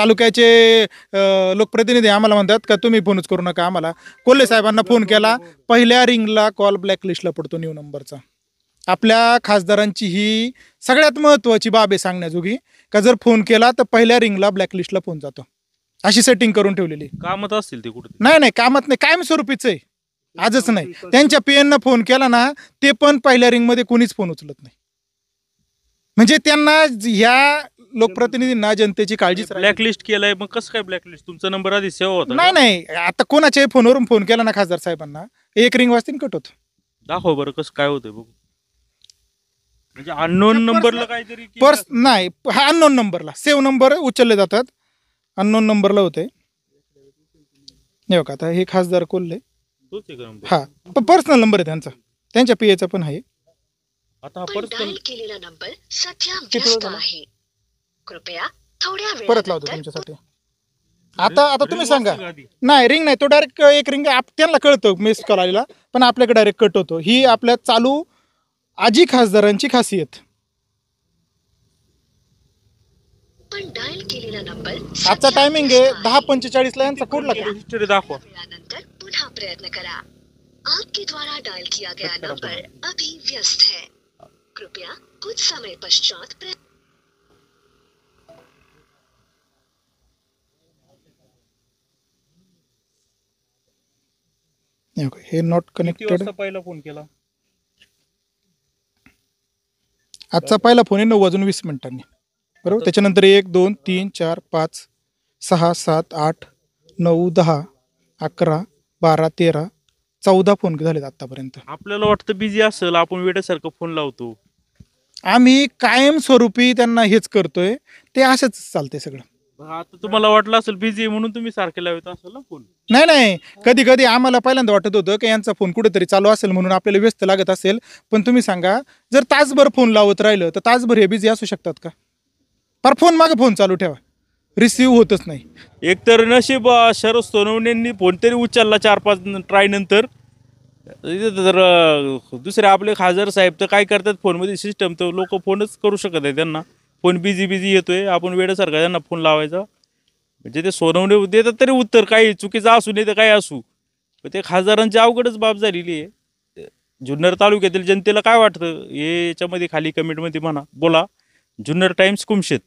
तालुक्याचे लोकप्रतिनिधी आम्हाला म्हणतात का तुम्ही फोनच करू नका आम्हाला. कोल्हे साहेबांना फोन केला, पहिल्या रिंगला कॉल ब्लॅकलिस्टला पडतो न्यू नंबरचा. आपल्या खासदारांची ही सगळ्यात महत्त्वाची बाब आहे सांगण्याजोगी, का जर फोन केला तर पहिल्या रिंगला ब्लॅकलिस्टला फोन जातो. अशी सेटिंग करून ठेवलेली. कामात असतील ते कुठे? नाही कामात नाही, कायमस्वरूपीच आहे, आजच नाही. त्यांच्या पीएननं फोन केला ना, ते पण पहिल्या रिंगमध्ये कोणीच फोन उचलत नाही. म्हणजे त्यांना ह्या लोकप्रतिनिधींना जनतेची काळजी. ब्लॅकलिस्ट केलंय, मग कसं काय ब्लॅकलिस्ट? तुमचा नंबर आधी सेव्ह होता? नाही आता कोणाच्याही फोनवरून फोन केला ना खासदार साहेबांना, एक रिंग वाजतील कट होतो. दाखव बरं कसं काय होतंय बघू. म्हणजे अननोन नंबरला काहीतरी नाही, हा अननोन नंबरला सेव्ह नंबर उचलले जातात, अननोन नंबरला होते. का आता हे खासदार कोल्हे, हा पर्सनल नंबर आहे त्यांचा, त्यांच्या पीएचा पण आहे. आता पर्सनल केलेला नंबर सध्या व्यस्त आहे, कृपया थोड्या वेळात परत लावतो तुमच्यासाठी. आता तुम्ही सांगा. नाही रिंग नाही, तो डायरेक्ट एक रिंग त्यांना कळतो मिस कॉल आलेला, पण आपल्याकडे डायरेक्ट कट होतो. ही आपल्या चालू आजी खासदारांची खासियत. पण डायल केलेला नंबर आजचा टायमिंग आहे 10:45 ला. यांचा कोड लागला. हिस्ट्री दाखवा. नंतर पुन्हा प्रयत्न करा. आपके द्वारा डायल किया गया नंबर अभी व्यस्त है, कृपया कुछ समय पश्चात हे नॉट कनेक्टेड. पहिला फोन केला आजचा पहिला फोन आहे 9:20 बरोबर. त्याच्यानंतर 1 2 3 4 5 6 7 8 9 10 11 12 13 14 फोन झालेत आतापर्यंत. आपल्याला वाटतं बिझी असेल, आपण वेड्यासारखं फोन लावतो. आम्ही कायमस्वरूपी त्यांना हेच करतोय, ते असंच चालतंय सगळं. आता तुम्हाला वाटलं असेल बिझी म्हणून तुम्ही सारखे लावत असेल ना फोन. नाही कधी कधी आम्हाला पहिल्यांदा वाटत होतं की यांचा फोन कुठेतरी चालू असेल म्हणून आपल्याला व्यस्त लागत असेल. पण तुम्ही सांगा, जर तासभर फोन लावत राहिलं तर तासभर हे बिझी असू शकतात का? पर फोन मागे फोन चालू ठेवा, रिसिव्ह होतच नाही. एकतर नशीब शरद सोनवणेंनी फोन तरी उचलला 4-5 ट्राय नंतर. तर दुसरे आपले खासदार साहेब तर काय करतात फोनमध्ये सिस्टम, तर लोक फोनच करू शकत आहे. त्यांना फोन बिझी येतोय, आपण वेळेसारखा त्यांना फोन लावायचा. म्हणजे ते सोनवणे देतात तरी उत्तर, काही चुकीचं असू नाही तर काही असू. पण ते खासदारांची अवघडच बाब झालेली आहे. जुन्नर तालुक्यातील जनतेला काय वाटतं हे याच्यामध्ये खाली कमेंटमध्ये म्हणा, बोला. जुन्नर टाइम्स कुमशेत.